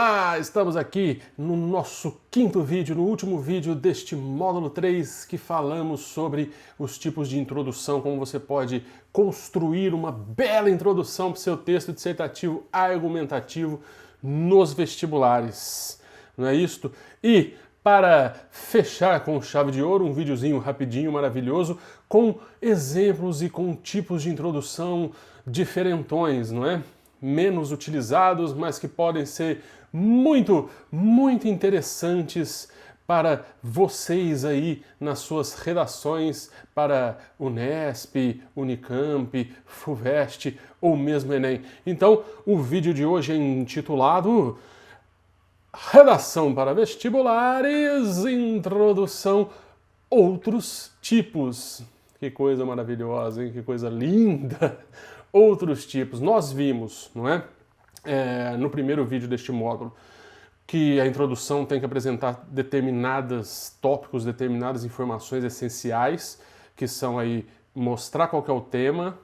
Olá, estamos aqui no nosso quinto vídeo, no último vídeo deste módulo 3, que falamos sobre os tipos de introdução, como você pode construir uma bela introdução para o seu texto dissertativo argumentativo nos vestibulares. Não é isto? E para fechar com chave de ouro, um videozinho rapidinho, maravilhoso, com exemplos e com tipos de introdução diferentões, não é? Menos utilizados, mas que podem ser muito interessantes para vocês aí nas suas redações para Unesp, Unicamp, FUVEST ou mesmo Enem. Então, o vídeo de hoje é intitulado Redação para Vestibulares, Introdução, Outros Tipos. Que coisa maravilhosa, hein? Que coisa linda! Outros tipos. Nós vimos, não é? No primeiro vídeo deste módulo, que a introdução tem que apresentar determinados tópicos, determinadas informações essenciais, que são aí mostrar qual que é o tema,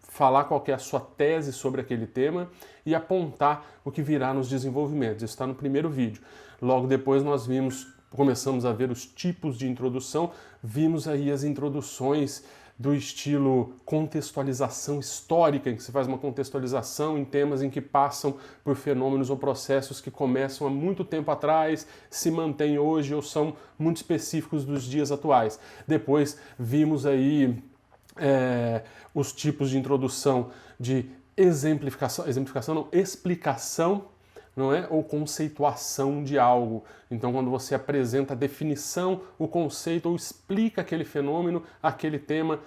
falar qual que é a sua tese sobre aquele tema e apontar o que virá nos desenvolvimentos. Isso está no primeiro vídeo. Logo depois nós começamos a ver os tipos de introdução, vimos aí as introduções do estilo contextualização histórica, em que se faz uma contextualização em temas em que passam por fenômenos ou processos que começam há muito tempo atrás, se mantêm hoje ou são muito específicos dos dias atuais. Depois vimos aí os tipos de introdução de explicação, não é? Ou conceituação de algo. Então, quando você apresenta a definição, o conceito, ou explica aquele fenômeno, aquele tema,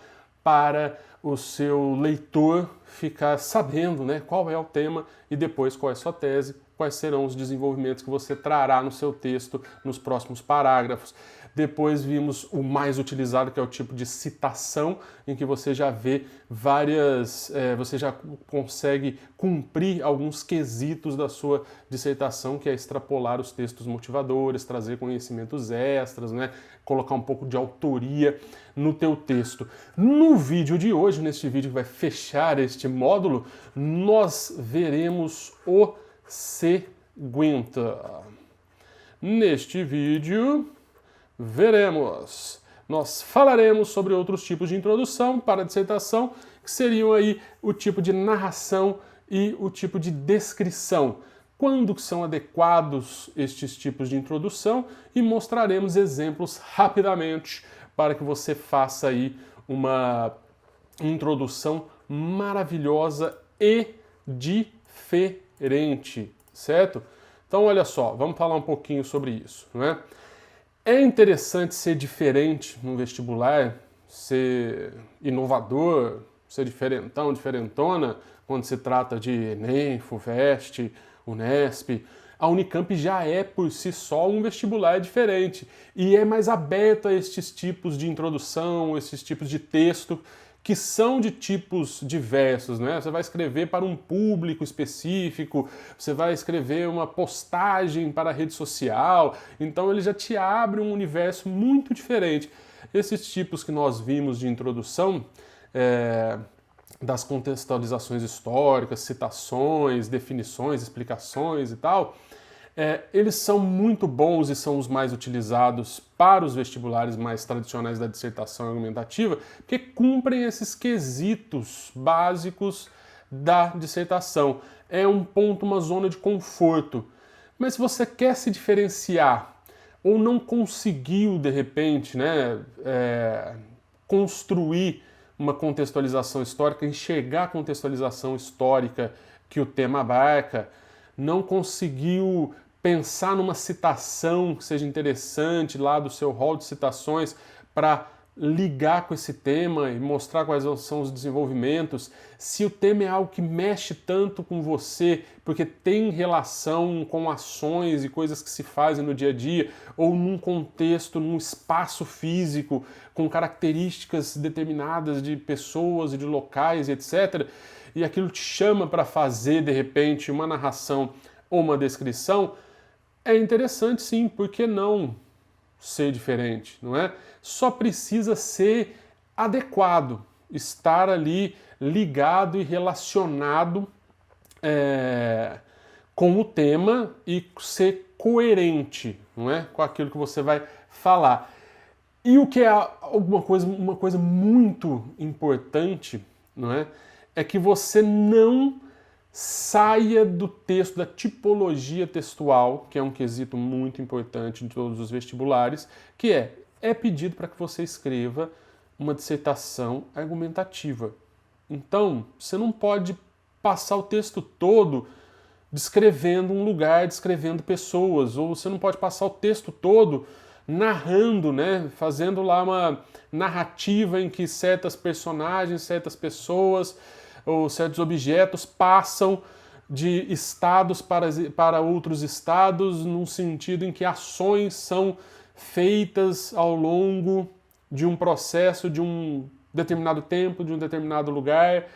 para o seu leitor ficar sabendo, né, qual é o tema e depois qual é a sua tese, quais serão os desenvolvimentos que você trará no seu texto nos próximos parágrafos. Depois vimos o mais utilizado, que é o tipo de citação, em que você já vê você já consegue cumprir alguns quesitos da sua dissertação, que é extrapolar os textos motivadores, trazer conhecimentos extras, né? Colocar um pouco de autoria no teu texto. No vídeo de hoje, neste vídeo que vai fechar este módulo, nós veremos o seguinte. Neste vídeo nós falaremos sobre outros tipos de introdução para a dissertação, que seriam aí o tipo de narração e o tipo de descrição. Quando que são adequados estes tipos de introdução, e mostraremos exemplos rapidamente para que você faça aí uma introdução maravilhosa e diferente, certo? Então olha só, vamos falar um pouquinho sobre isso, não é? É interessante ser diferente no vestibular, ser inovador, ser diferentão, diferentona, quando se trata de Enem, FUVEST, Unesp. A Unicamp já é por si só um vestibular diferente e é mais aberto a estes tipos de introdução, esses tipos de texto, que são de tipos diversos, né? Você vai escrever para um público específico, você vai escrever uma postagem para a rede social, então ele já te abre um universo muito diferente. Esses tipos que nós vimos de introdução, das contextualizações históricas, citações, definições, explicações e tal, eles são muito bons e são os mais utilizados para os vestibulares mais tradicionais da dissertação argumentativa, porque cumprem esses quesitos básicos da dissertação. É um ponto, uma zona de conforto. Mas se você quer se diferenciar ou não conseguiu, de repente, né, construir uma contextualização histórica, enxergar a contextualização histórica que o tema abarca, não conseguiu pensar numa citação que seja interessante lá do seu rol de citações para ligar com esse tema e mostrar quais são os desenvolvimentos, se o tema é algo que mexe tanto com você, porque tem relação com ações e coisas que se fazem no dia a dia, ou num contexto, num espaço físico, com características determinadas de pessoas e de locais, etc., e aquilo te chama para fazer, de repente, uma narração ou uma descrição, é interessante sim, por que não ser diferente, não é? Só precisa ser adequado, estar ali ligado e relacionado com o tema e ser coerente, não é? Com aquilo que você vai falar. E o que é uma coisa muito importante, não é? É que você não saia do texto, da tipologia textual, que é um quesito muito importante em todos os vestibulares, que é pedido para que você escreva uma dissertação argumentativa. Então, você não pode passar o texto todo descrevendo um lugar, descrevendo pessoas, ou você não pode passar o texto todo narrando, né, fazendo lá uma narrativa em que certas personagens, certas pessoas ou certos objetos passam de estados para outros estados, num sentido em que ações são feitas ao longo de um processo, de um determinado tempo, de um determinado lugar,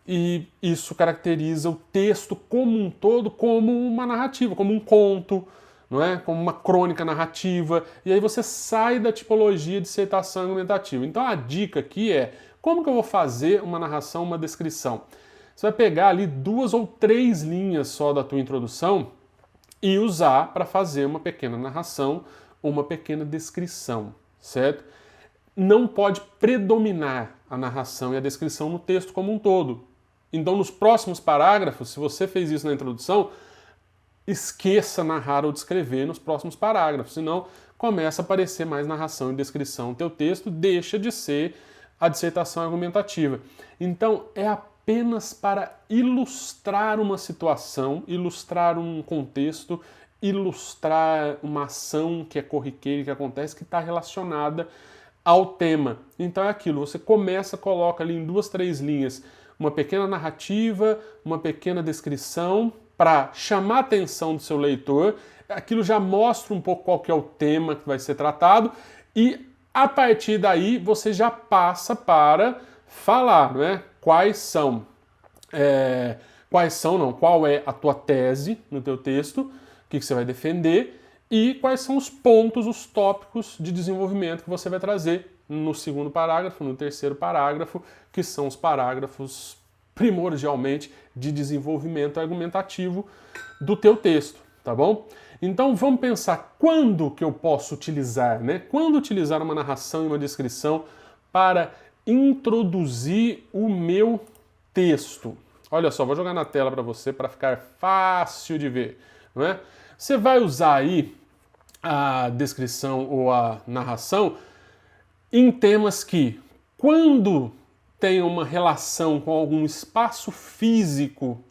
e isso caracteriza o texto como um todo como uma narrativa, como um conto, não é? Como uma crônica narrativa, e aí você sai da tipologia de dissertação argumentativa. Então a dica aqui é, como que eu vou fazer uma narração, uma descrição? Você vai pegar ali 2 ou 3 linhas só da tua introdução e usar para fazer uma pequena narração, uma pequena descrição, certo? Não pode predominar a narração e a descrição no texto como um todo. Então, nos próximos parágrafos, se você fez isso na introdução, esqueça narrar ou descrever nos próximos parágrafos, senão começa a aparecer mais narração e descrição no teu texto, deixa de ser a dissertação argumentativa. Então, é apenas para ilustrar uma situação, ilustrar um contexto, ilustrar uma ação que é corriqueira, que acontece, que está relacionada ao tema. Então é aquilo, você começa, coloca ali em 2, 3 linhas uma pequena narrativa, uma pequena descrição para chamar a atenção do seu leitor, aquilo já mostra um pouco qual que é o tema que vai ser tratado e a partir daí você já passa para falar, né? Qual é a tua tese no teu texto, o que você vai defender e quais são os pontos, os tópicos de desenvolvimento que você vai trazer no segundo parágrafo, no terceiro parágrafo, que são os parágrafos primordialmente de desenvolvimento argumentativo do teu texto, tá bom? Então vamos pensar quando que eu posso utilizar, né? Quando utilizar uma narração e uma descrição para introduzir o meu texto. Olha só, vou jogar na tela para você para ficar fácil de ver, não é? Você vai usar aí a descrição ou a narração em temas que, quando tem uma relação com algum espaço físico,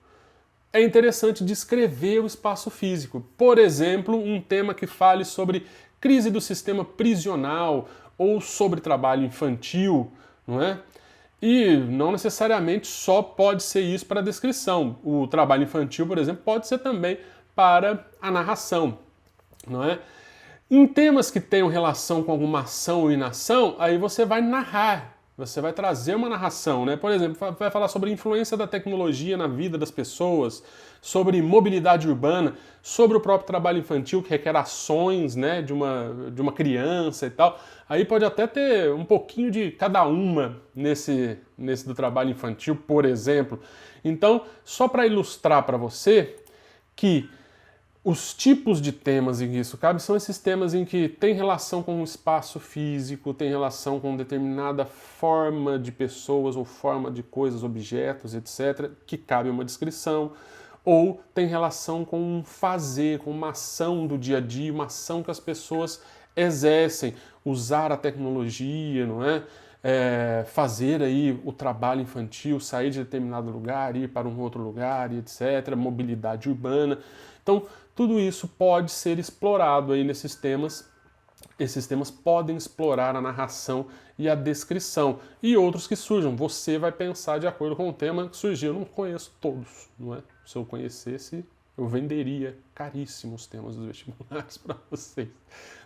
é interessante descrever o espaço físico. Por exemplo, um tema que fale sobre crise do sistema prisional ou sobre trabalho infantil, não é? E não necessariamente só pode ser isso para a descrição. O trabalho infantil, por exemplo, pode ser também para a narração, não é? Em temas que tenham relação com alguma ação ou inação, aí você vai narrar, você vai trazer uma narração, né? Por exemplo, vai falar sobre a influência da tecnologia na vida das pessoas, sobre mobilidade urbana, sobre o próprio trabalho infantil que requer ações, né, de uma criança e tal. Aí pode até ter um pouquinho de cada uma nesse do trabalho infantil, por exemplo. Então, só para ilustrar para você que os tipos de temas em que isso cabe são esses temas em que tem relação com o espaço físico, tem relação com determinada forma de pessoas ou forma de coisas, objetos, etc., que cabe uma descrição, ou tem relação com um fazer, com uma ação do dia a dia, uma ação que as pessoas exercem, usar a tecnologia, não é? Fazer aí o trabalho infantil, sair de determinado lugar, ir para um outro lugar, etc., mobilidade urbana. Então, tudo isso pode ser explorado aí nesses temas. Esses temas podem explorar a narração e a descrição. E outros que surjam. Você vai pensar de acordo com o tema que surgiu. Eu não conheço todos, não é? Se eu conhecesse, eu venderia caríssimos temas dos vestibulares para vocês.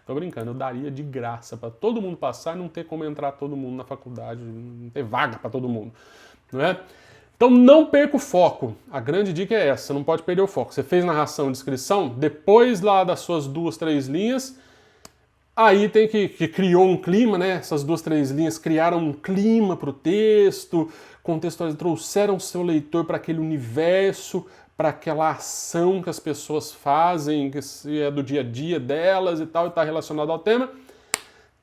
Tô brincando, eu daria de graça para todo mundo passar e não ter como entrar todo mundo na faculdade, não ter vaga para todo mundo, não é? Então não perca o foco. A grande dica é essa, você não pode perder o foco. Você fez narração e descrição, depois lá das suas 2, 3 linhas, aí tem que criou um clima, né? Essas 2, 3 linhas criaram um clima para o texto, trouxeram o seu leitor para aquele universo, para aquela ação que as pessoas fazem, que é do dia a dia delas e tal, e está relacionado ao tema,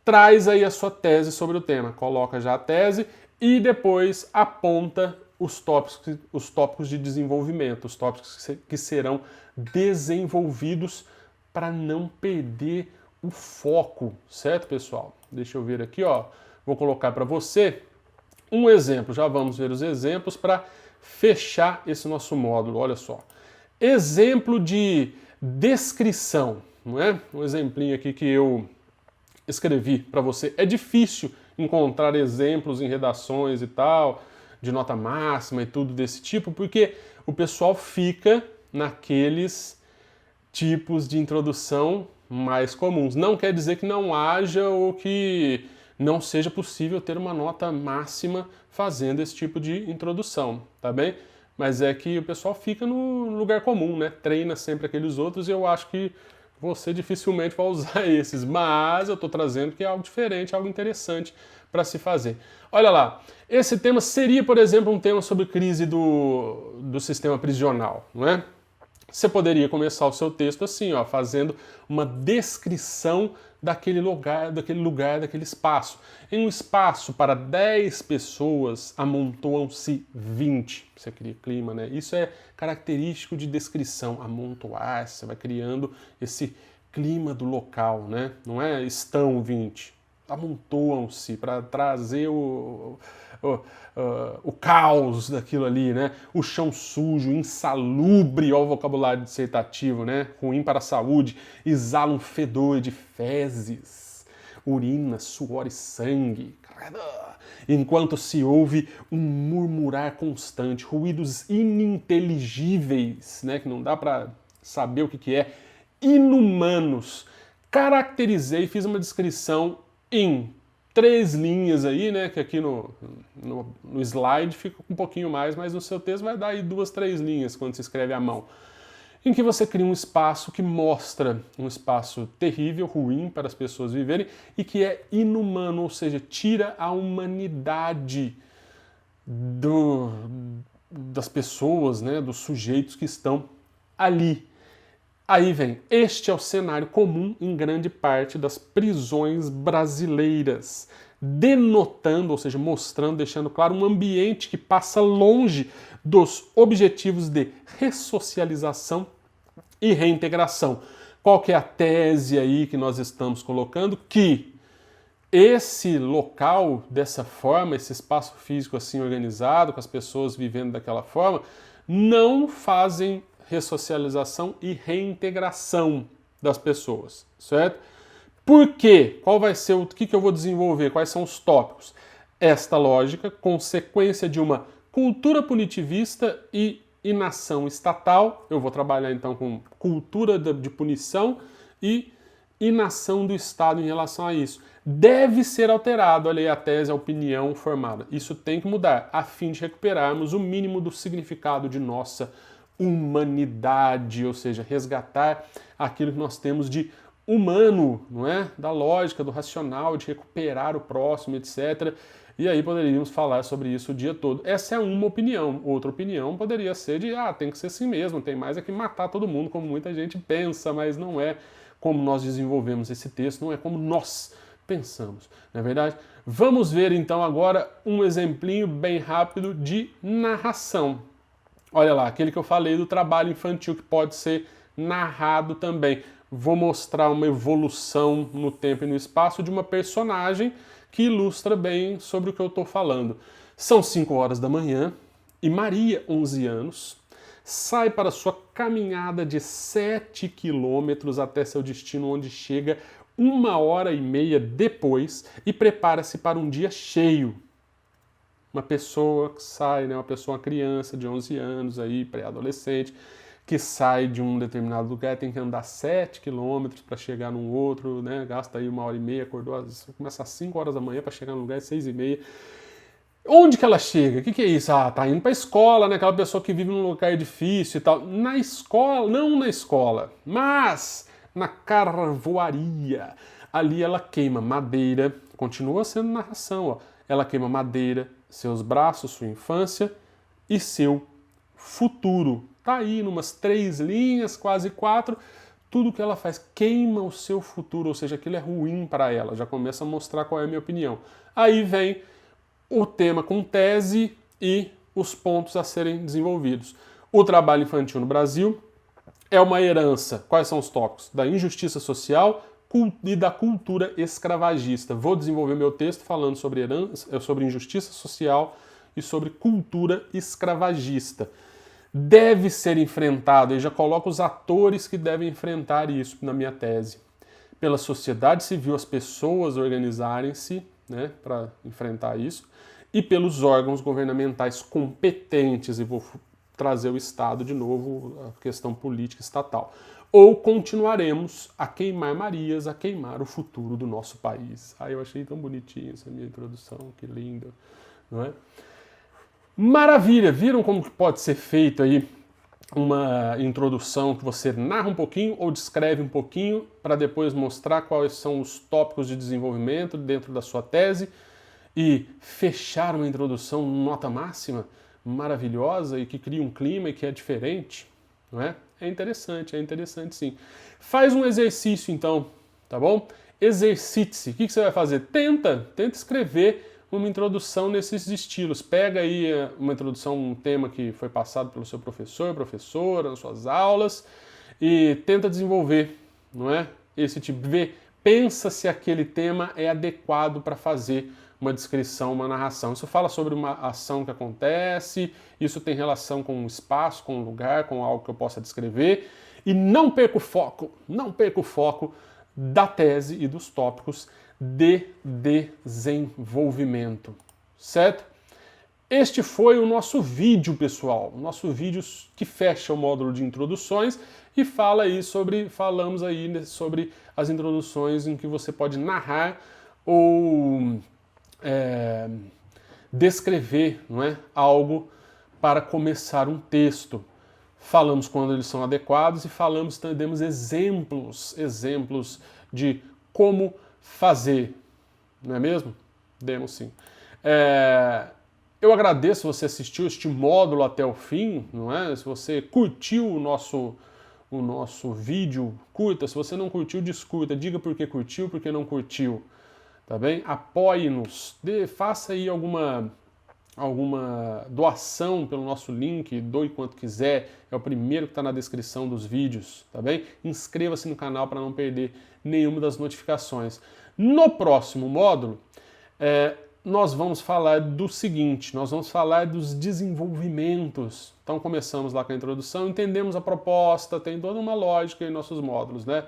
traz aí a sua tese sobre o tema. Coloca já a tese e depois aponta os tópicos de desenvolvimento, os tópicos que serão desenvolvidos para não perder o foco, certo, pessoal? Deixa eu ver aqui, ó. Vou colocar para você um exemplo. Já vamos ver os exemplos para fechar esse nosso módulo. Olha só. Exemplo de descrição, não é? Um exemplinho aqui que eu escrevi para você. É difícil encontrar exemplos em redações e tal, de nota máxima e tudo desse tipo, porque o pessoal fica naqueles tipos de introdução mais comuns. Não quer dizer que não haja ou que não seja possível ter uma nota máxima fazendo esse tipo de introdução, tá bem? Mas é que o pessoal fica no lugar comum, né? Treina sempre aqueles outros e eu acho que você dificilmente vai usar esses, mas eu estou trazendo que é algo diferente, algo interessante para se fazer. Olha lá, esse tema seria, por exemplo, um tema sobre crise do sistema prisional, não é? Você poderia começar o seu texto assim, ó, fazendo uma descrição daquele lugar, daquele espaço. Em um espaço para 10 pessoas, amontoam-se 20. Você cria clima, né? Isso é característico de descrição, amontoar, você vai criando esse clima do local, né? Não é estão 20, amontoam-se para trazer o caos daquilo ali, né? O chão sujo, insalubre, ó, o vocabulário dissertativo, né? Ruim para a saúde, exala um fedor de fezes, urina, suor e sangue. Enquanto se ouve um murmurar constante, ruídos ininteligíveis, né? Que não dá para saber o que é, inumanos. Caracterizei, fiz uma descrição em 3 linhas aí, né, que aqui no slide fica um pouquinho mais, mas no seu texto vai dar aí 2, 3 linhas quando se escreve à mão, em que você cria um espaço que mostra um espaço terrível, ruim para as pessoas viverem e que é inumano, ou seja, tira a humanidade das pessoas, né, dos sujeitos que estão ali. Aí vem, este é o cenário comum em grande parte das prisões brasileiras, denotando, ou seja, mostrando, deixando claro um ambiente que passa longe dos objetivos de ressocialização e reintegração. Qual que é a tese aí que nós estamos colocando? Que esse local dessa forma, esse espaço físico assim organizado, com as pessoas vivendo daquela forma, não fazem ressocialização e reintegração das pessoas, certo? Por quê? Qual vai ser o que eu vou desenvolver? Quais são os tópicos? Esta lógica, consequência de uma cultura punitivista e inação estatal. Eu vou trabalhar então com cultura de punição e inação do Estado em relação a isso. Deve ser alterado, olha aí a tese, a opinião formada. Isso tem que mudar, a fim de recuperarmos o mínimo do significado de nossa humanidade, ou seja, resgatar aquilo que nós temos de humano, não é? Da lógica, do racional, de recuperar o próximo, etc. E aí poderíamos falar sobre isso o dia todo. Essa é uma opinião. Outra opinião poderia ser de, tem que ser assim mesmo, tem mais é que matar todo mundo, como muita gente pensa, mas não é como nós desenvolvemos esse texto, não é como nós pensamos, não é verdade? Vamos ver então agora um exemplinho bem rápido de narração. Olha lá, aquele que eu falei do trabalho infantil que pode ser narrado também. Vou mostrar uma evolução no tempo e no espaço de uma personagem que ilustra bem sobre o que eu estou falando. São 5 horas da manhã e Maria, 11 anos, sai para sua caminhada de 7 quilômetros até seu destino, onde chega 1h30 depois e prepara-se para um dia cheio. Uma pessoa que sai, né, uma criança de 11 anos, aí, pré-adolescente, que sai de um determinado lugar, tem que andar 7 quilômetros para chegar num outro, né, gasta aí 1h30, acordou, começa às 5 horas da manhã para chegar num lugar às 6h30. Onde que ela chega? O que é isso? Tá indo para a escola, né, aquela pessoa que vive num lugar difícil e tal. Na escola, não na escola, mas na carvoaria. Ali ela queima madeira, continua sendo narração, ó. Ela queima madeira, seus braços, sua infância e seu futuro. Tá aí, numas 3 linhas, quase 4, tudo que ela faz queima o seu futuro, ou seja, aquilo é ruim para ela, já começa a mostrar qual é a minha opinião. Aí vem o tema com tese e os pontos a serem desenvolvidos. O trabalho infantil no Brasil é uma herança, quais são os tópicos? Da injustiça social e da cultura escravagista. Vou desenvolver meu texto falando sobre herança, sobre injustiça social e sobre cultura escravagista. Deve ser enfrentado, eu já coloco os atores que devem enfrentar isso na minha tese. Pela sociedade civil, as pessoas organizarem-se, né, para enfrentar isso, e pelos órgãos governamentais competentes, e vou trazer o Estado de novo, a questão política estatal. Ou continuaremos a queimar Marias, a queimar o futuro do nosso país. Eu achei tão bonitinho essa minha introdução, que lindo, não é? Maravilha! Viram como que pode ser feito aí uma introdução que você narra um pouquinho ou descreve um pouquinho para depois mostrar quais são os tópicos de desenvolvimento dentro da sua tese e fechar uma introdução nota máxima maravilhosa e que cria um clima e que é diferente, não é? É interessante sim. Faz um exercício então, tá bom? Exercite-se. O que você vai fazer? Tenta escrever uma introdução nesses estilos. Pega aí uma introdução, um tema que foi passado pelo seu professor, professora, nas suas aulas, e tenta desenvolver, não é? Esse tipo, pensa se aquele tema é adequado para fazer uma descrição, uma narração. Isso fala sobre uma ação que acontece, isso tem relação com um espaço, com um lugar, com algo que eu possa descrever, e não perca o foco da tese e dos tópicos de desenvolvimento, certo? Este foi o nosso vídeo, pessoal, o nosso vídeo que fecha o módulo de introduções e falamos aí sobre as introduções em que você pode narrar ou descrever, não é, algo para começar um texto. Falamos quando eles são adequados e demos exemplos de como fazer, não é mesmo? Demos sim. Eu agradeço se você assistiu este módulo até o fim, não é? Se você curtiu o nosso vídeo, curta. Se você não curtiu, descurta. Diga por que curtiu, por que não curtiu. Tá bem? Apoie-nos. Faça aí alguma doação pelo nosso link, doe quanto quiser, é o primeiro que está na descrição dos vídeos, tá bem? Inscreva-se no canal para não perder nenhuma das notificações. No próximo módulo, nós vamos falar do seguinte, nós vamos falar dos desenvolvimentos. Então começamos lá com a introdução, entendemos a proposta, tem toda uma lógica em nossos módulos, né?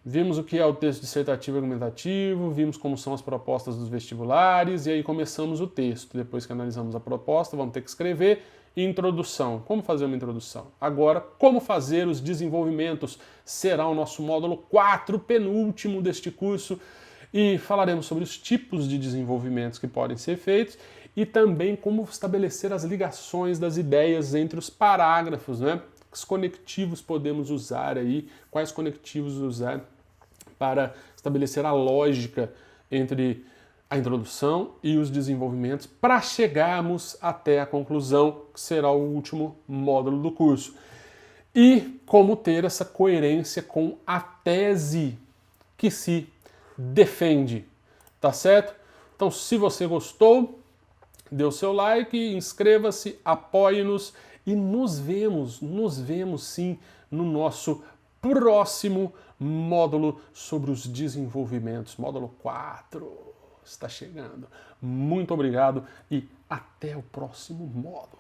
Vimos o que é o texto dissertativo e argumentativo, vimos como são as propostas dos vestibulares, e aí começamos o texto. Depois que analisamos a proposta, vamos ter que escrever introdução. Como fazer uma introdução? Agora, como fazer os desenvolvimentos? Será o nosso módulo 4, penúltimo deste curso, e falaremos sobre os tipos de desenvolvimentos que podem ser feitos e também como estabelecer as ligações das ideias entre os parágrafos, né? Que conectivos podemos usar aí, quais conectivos usar para estabelecer a lógica entre a introdução e os desenvolvimentos para chegarmos até a conclusão, que será o último módulo do curso. E como ter essa coerência com a tese que se defende, tá certo? Então, se você gostou, dê o seu like, inscreva-se, apoie-nos e nos vemos sim no nosso próximo módulo sobre os desenvolvimentos. Módulo 4 está chegando. Muito obrigado e até o próximo módulo.